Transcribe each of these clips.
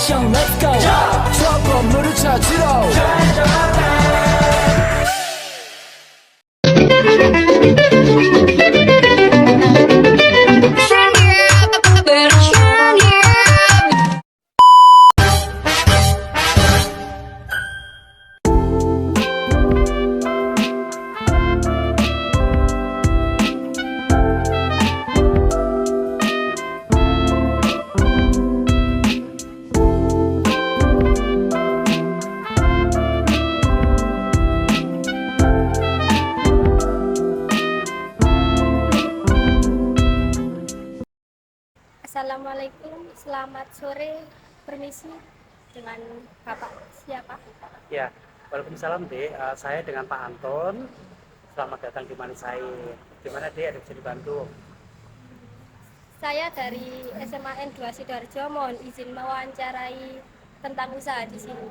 액션 let's go 저 건물을 찾으러 Assalamualaikum, selamat sore, permisi dengan Bapak siapa? Ya, waalaikumsalam Dek. Saya dengan Pak Anton. Selamat datang di Manisai. Gimana Dek? Ada bisa dibantu? Saya dari SMA N2 Sidoarjo, mohon izin mewawancarai tentang usaha di sini.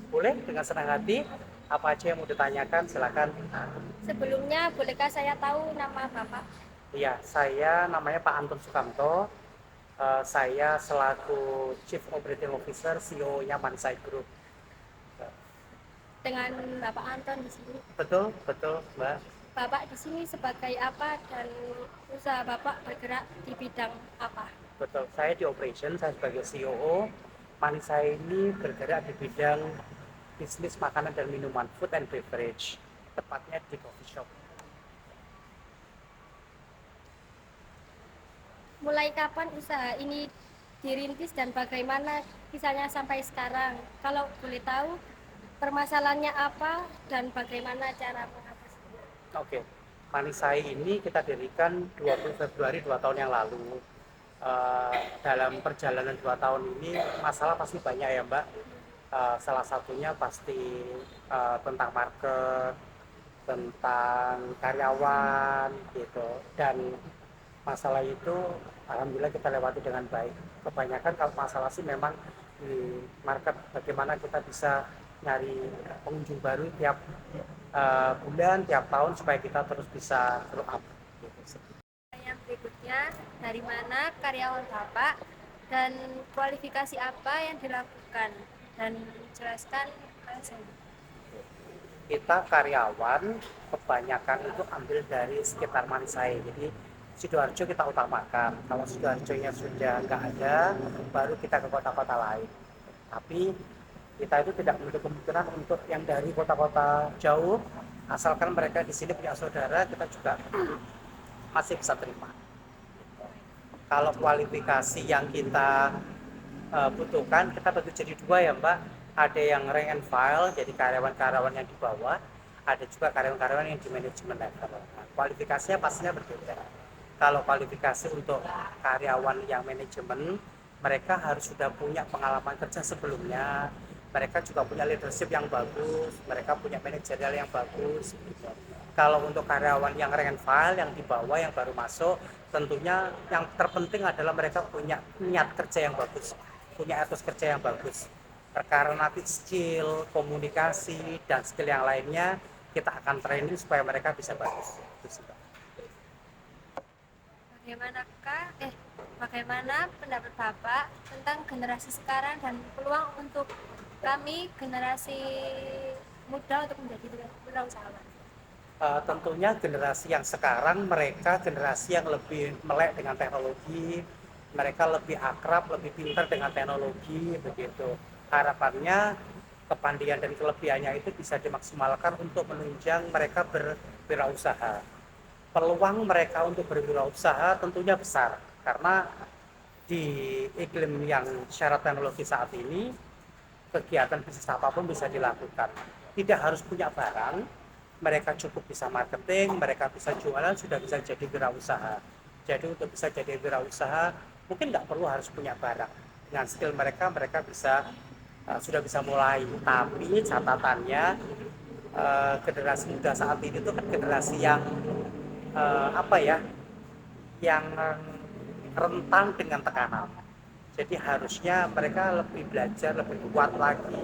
Boleh dengan senang hati. Apa aja yang mau ditanyakan? Silakan. Sebelumnya, bolehkah saya tahu nama Bapak? Iya, saya namanya Pak Anton Sukamto. Saya selaku Chief Operating Officer CEO-nya Manisai Group. Dengan Bapak Anton di sini. Betul, betul, Mbak. Bapak di sini sebagai apa dan usaha Bapak bergerak di bidang apa? Betul. Saya di operation, saya sebagai CEO. Manisai ini bergerak di bidang bisnis makanan dan minuman, food and beverage. Tepatnya di coffee shop. Mulai kapan usaha ini dirintis dan bagaimana kisahnya sampai sekarang? Kalau boleh tahu, permasalahannya apa dan bagaimana cara mengatasinya? Oke, Manisai ini kita dirikan 20 Februari 2 tahun yang lalu. Dalam perjalanan 2 tahun ini masalah pasti banyak ya Mbak. Salah satunya pasti tentang market, tentang karyawan gitu. Dan masalah itu alhamdulillah kita lewati dengan baik. Kebanyakan kalau masalah sih memang di market, bagaimana kita bisa nyari pengunjung baru tiap bulan, tiap tahun supaya kita terus bisa grow up gitu. Yang berikutnya, dari mana karyawan Bapak dan kualifikasi apa yang dilakukan dan jelaskan saya. Kita karyawan kebanyakan itu ambil dari sekitar Manisai, jadi Sidoarjo kita utamakan. Kalau Sidoarjonya sudah nggak ada, baru kita ke kota-kota lain. Tapi kita itu tidak menutup kemungkinan untuk yang dari kota-kota jauh, asalkan mereka di sini punya saudara, kita juga masih bisa terima. Kalau kualifikasi yang kita butuhkan, kita bagi jadi dua ya Mbak. Ada yang rank and file, jadi karyawan-karyawan yang di bawah, ada juga karyawan-karyawan yang di manajemen level. Nah, kualifikasinya pastinya berbeda. Kalau kualifikasi untuk karyawan yang manajemen, mereka harus sudah punya pengalaman kerja sebelumnya, mereka juga punya leadership yang bagus, mereka punya manajerial yang bagus gitu. Kalau untuk karyawan yang rank and file, yang di bawah, yang baru masuk, tentunya yang terpenting adalah mereka punya niat kerja yang bagus, punya etos kerja yang bagus. Karena nanti skill, komunikasi, dan skill yang lainnya kita akan training supaya mereka bisa bagus. Bagaimana pendapat Bapak tentang generasi sekarang dan peluang untuk kami generasi muda untuk menjadi wirausahawan? Tentunya generasi yang sekarang mereka generasi yang lebih melek dengan teknologi, mereka lebih akrab, lebih pintar dengan teknologi begitu. Harapannya kepandaian dan kelebihannya itu bisa dimaksimalkan untuk menunjang mereka berwirausaha. Peluang mereka untuk berwirausaha tentunya besar karena di iklim yang syarat teknologi saat ini kegiatan bisnis apapun bisa dilakukan. Tidak harus punya barang, mereka cukup bisa marketing, mereka bisa jualan, sudah bisa jadi wirausaha. Jadi untuk bisa jadi wirausaha mungkin nggak perlu harus punya barang. Dengan skill mereka, mereka bisa sudah bisa mulai. Tapi catatannya generasi muda saat ini itu kan generasi yang yang rentan dengan tekanan. Jadi harusnya mereka lebih belajar, lebih kuat lagi,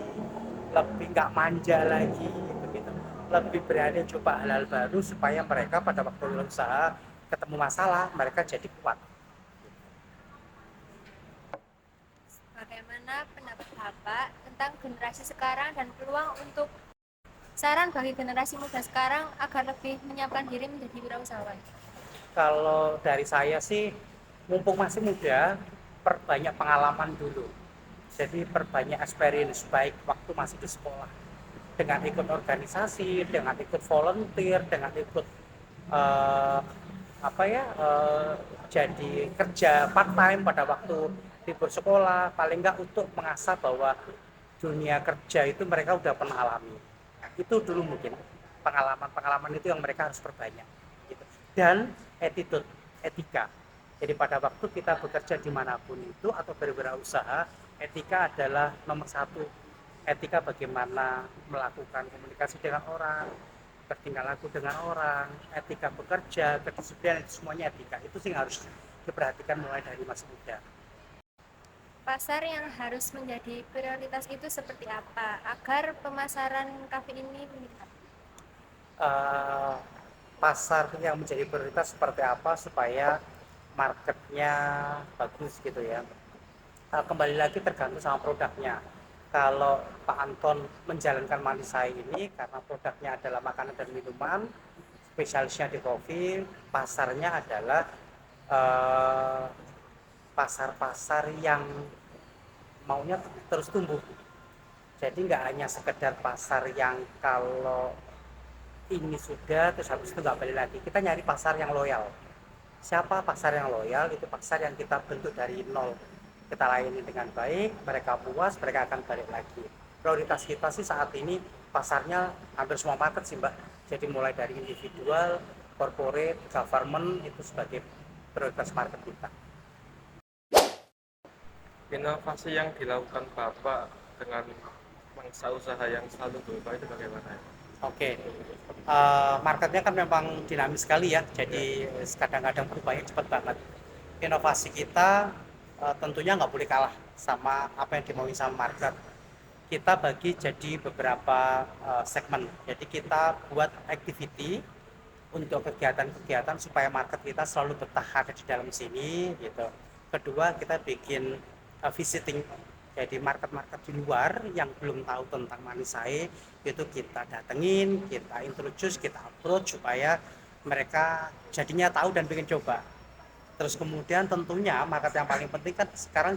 lebih nggak manja lagi, begitu. Lebih berani coba hal-hal baru supaya mereka pada waktu berusaha ketemu masalah mereka jadi kuat. Bagaimana bagaimana pendapat Bapak tentang generasi sekarang dan peluang untuk saran bagi generasi muda sekarang agar lebih menyiapkan diri menjadi wirausahawan. Kalau dari saya sih, mumpung masih muda, perbanyak pengalaman dulu. Jadi perbanyak experience baik waktu masih di sekolah, dengan ikut organisasi, dengan ikut volunteer, dengan ikut eh, apa ya jadi kerja part time pada waktu libur sekolah, paling nggak untuk mengasah bahwa dunia kerja itu mereka udah pernah alami. Itu dulu mungkin pengalaman-pengalaman itu yang mereka harus perbanyak gitu. Dan attitude, etika. Jadi pada waktu kita bekerja dimanapun itu atau berwirausaha, etika adalah nomor satu. Etika bagaimana melakukan komunikasi dengan orang, bertingkah laku dengan orang, etika bekerja, kedisiplinan, itu semuanya etika. Itu sih harus diperhatikan mulai dari masa muda. Pasar yang harus menjadi prioritas itu seperti apa agar pemasaran kafe ini meningkat? Eh, Pasar yang menjadi prioritas seperti apa supaya marketnya bagus gitu ya. Kembali lagi tergantung sama produknya. Kalau Pak Anton menjalankan Manisai ini karena produknya adalah makanan dan minuman, spesialisnya di kopi, pasarnya adalah eh, pasar-pasar yang maunya terus tumbuh. Jadi nggak hanya sekedar pasar yang kalau ini sudah terus habis itu nggak balik lagi. Kita nyari pasar yang loyal. Siapa pasar yang loyal? Itu pasar yang kita bentuk dari nol. Kita layani dengan baik, mereka puas, mereka akan balik lagi. Prioritas kita sih saat ini pasarnya hampir semua market sih Mbak. Jadi mulai dari individual, corporate, government itu sebagai prioritas market kita. Inovasi yang dilakukan Bapak dengan mangsa usaha yang selalu berubah itu bagaimana? Oke, marketnya kan memang dinamis sekali ya, jadi kadang-kadang berubahnya cepat banget. Inovasi kita tentunya nggak boleh kalah sama apa yang dimauin sama market. Kita bagi jadi beberapa segmen, jadi kita buat activity untuk kegiatan-kegiatan supaya market kita selalu bertahan di dalam sini gitu. Kedua, kita bikin visiting, jadi market-market di luar yang belum tahu tentang Manisai itu kita datengin, kita introduce, kita approach supaya mereka jadinya tahu dan pengen coba. Terus kemudian tentunya market yang paling penting kan sekarang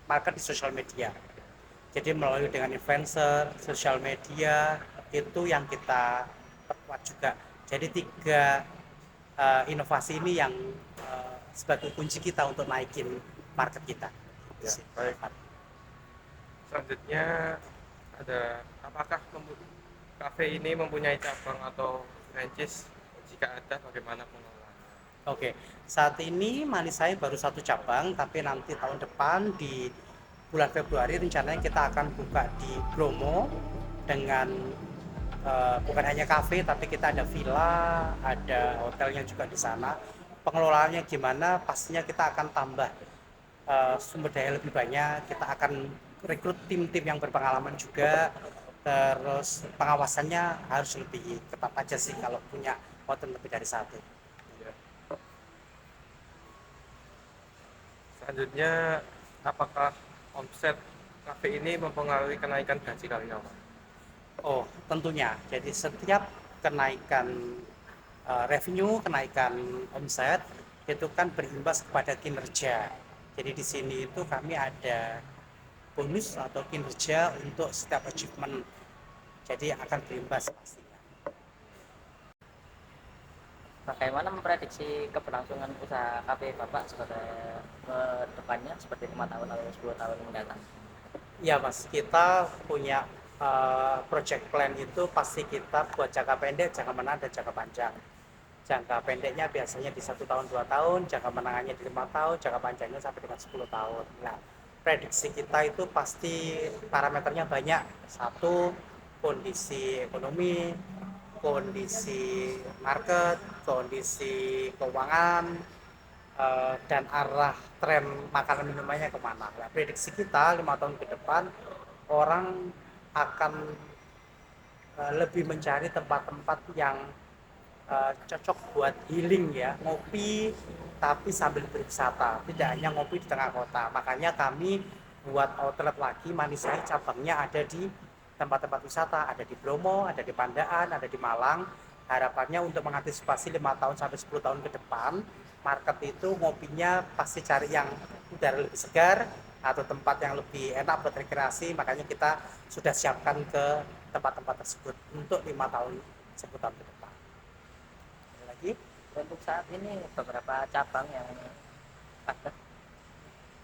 market di sosial media. Jadi melalui dengan influencer, sosial media itu yang kita perkuat juga. Jadi tiga inovasi ini yang sebagai kunci kita untuk naikin market kita. Ya, baik. Selanjutnya apakah kafe ini mempunyai cabang atau franchise? Jika ada, bagaimana pengelolaannya? Oke, saat ini Manisai baru satu cabang, tapi nanti tahun depan di bulan Februari rencananya kita akan buka di Bromo dengan bukan hanya kafe, tapi kita ada villa, ada hotelnya juga di sana. Pengelolaannya gimana? Pastinya kita akan tambah sumber daya lebih banyak, kita akan rekrut tim-tim yang berpengalaman juga, terus pengawasannya harus lebih ketat aja sih kalau punya hotel lebih dari satu. Ya. Selanjutnya, apakah omset kafe ini mempengaruhi kenaikan gaji karyawan? Oh, tentunya. Jadi setiap kenaikan revenue, kenaikan omset itu kan berimbas kepada kinerja. Jadi di sini itu kami ada bonus atau kinerja untuk setiap achievement. Jadi akan berimbas pastinya. Bagaimana memprediksi keberlangsungan usaha kafe Bapak sebagai ke depannya seperti 5 tahun atau 10 tahun mendatang? Ya Mas, kita punya project plan itu pasti kita buat jangka pendek, jangka menengah, dan jangka panjang. Jangka pendeknya biasanya di 1 tahun 2 tahun, jangka menengahnya di 5 tahun, jangka panjangnya sampai dengan 10 tahun. Nah, prediksi kita itu pasti parameternya banyak. Satu, kondisi ekonomi, kondisi market, kondisi keuangan, dan arah tren makanan minumannya kemana. Nah, prediksi kita 5 tahun ke depan orang akan lebih mencari tempat-tempat yang cocok buat healing ya, ngopi tapi sambil berwisata, tidak hanya ngopi di tengah kota. Makanya kami buat outlet lagi. Manisai cabangnya ada di tempat-tempat wisata, ada di Bromo, ada di Pandaan, ada di Malang. Harapannya untuk mengantisipasi 5 tahun sampai 10 tahun ke depan, market itu ngopinya pasti cari yang udara lebih segar atau tempat yang lebih enak buat rekreasi. Makanya kita sudah siapkan ke tempat-tempat tersebut untuk 5 tahun 10 tahun ke depan. Ada lagi? Untuk saat ini beberapa cabang yang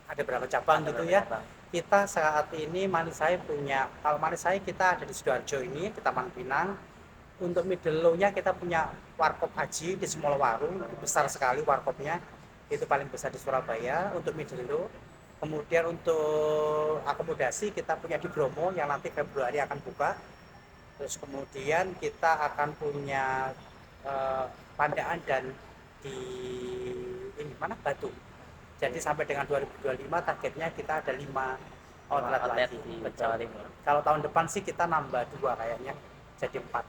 Ada berapa cabang ada gitu beberapa ya? cabang. Kita saat ini Manisai punya, kalau Manisai kita ada di Sidoarjo ini, di Taman Pinang. Untuk middle low-nya kita punya Warkop Haji di Semua Warung, besar sekali warkopnya, itu paling besar di Surabaya untuk middle low. Kemudian untuk akomodasi kita punya di Bromo yang nanti Februari akan buka. Terus kemudian kita akan punya Pandaan dan di ini mana Batu. Jadi sampai dengan 2025 targetnya kita ada 5 outlet lagi di Betul. Jawa Timur. Kalau tahun depan sih kita nambah 2 kayaknya, jadi 4.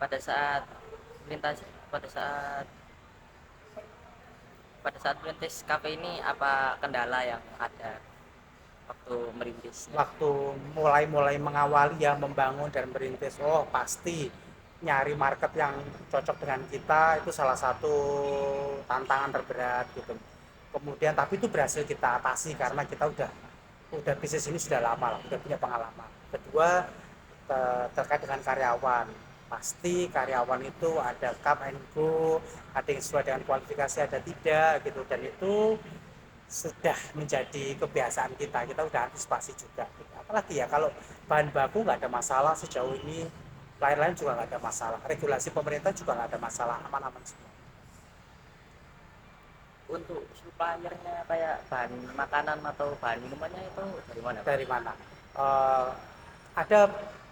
Pada saat melintas pada saat merintis kafe ini, apa kendala yang ada waktu merintis? Waktu mulai mengawali ya, membangun dan merintis, oh pasti nyari market yang cocok dengan kita itu salah satu tantangan terberat gitu. Kemudian tapi itu berhasil kita atasi karena kita udah bisnis ini sudah lama lah, udah punya pengalaman. Kedua, terkait dengan karyawan, pasti karyawan itu ada come and go, ada yang sesuai dengan kualifikasi, ada tidak gitu, dan itu sudah menjadi kebiasaan kita udah antisipasi juga. Apalagi ya kalau bahan baku nggak ada masalah sejauh ini, lain-lain juga nggak ada masalah, regulasi pemerintah juga nggak ada masalah, aman-aman semua. Untuk suppliernya kayak bahan makanan atau bahan minumannya itu dari mana, Pak? Dari mana?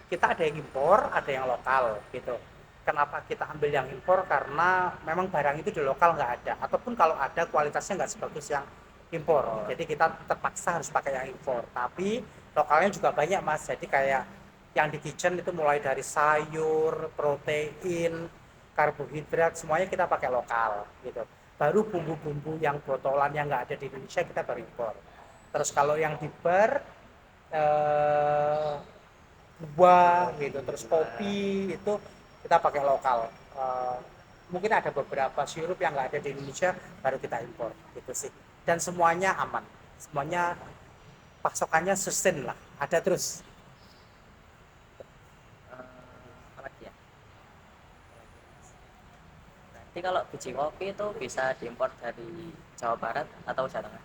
Kita ada yang impor, ada yang lokal gitu. Kenapa kita ambil yang impor? Karena memang barang itu di lokal nggak ada, ataupun kalau ada kualitasnya nggak sebagus yang impor. Jadi kita terpaksa harus pakai yang impor. Tapi lokalnya juga banyak Mas. Jadi kayak yang di kitchen itu mulai dari sayur, protein, karbohidrat, semuanya kita pakai lokal gitu. Baru bumbu-bumbu yang botolan yang nggak ada di Indonesia kita baru impor. Terus kalau yang di bar, buah gitu, terus kopi itu kita pakai lokal. Mungkin ada beberapa sirup yang nggak ada di Indonesia baru kita impor gitu sih. Dan semuanya aman, semuanya pasokannya sustain lah, ada terus. Apa lagi ya? Nanti kalau biji kopi itu bisa diimpor dari Jawa Barat atau Jawa Tengah?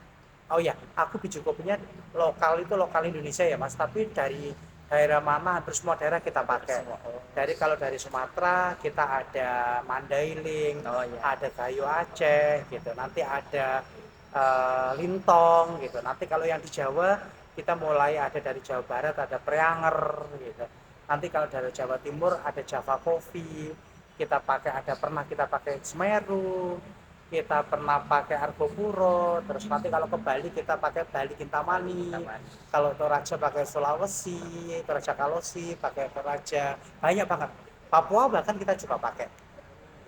Oh ya, aku biji kopinya lokal itu lokal Indonesia ya Mas, tapi dari daerah mana, hampir semua daerah kita pakai. Kalau dari Sumatera kita ada Mandailing, Oh iya. ada Gayo Aceh gitu, nanti ada Lintong gitu. Nanti kalau yang di Jawa kita mulai ada dari Jawa Barat ada Preanger gitu. Nanti kalau dari Jawa Timur ada Java Coffee, pernah kita pakai Semeru, kita pernah pakai Argopuro, terus nanti kalau ke Bali kita pakai Bali Kintamani, kalau Toraja pakai Sulawesi, Toraja Kalosi, pakai Toraja, banyak banget. Papua bahkan kita juga pakai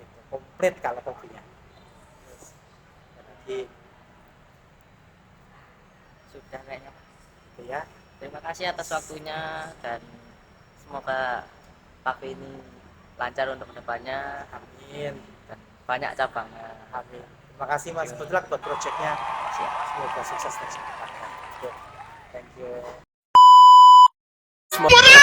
gitu, komplit kalau kopinya. Jadi Sudah kayaknya. gitu ya. Terima kasih atas waktunya dan semoga kafe ini lancar untuk kedepannya Amin. dan banyak cabangnya. Amin. Terima kasih Mas, good luck buat projectnya. Semoga sukses terus. Thank you. Mana?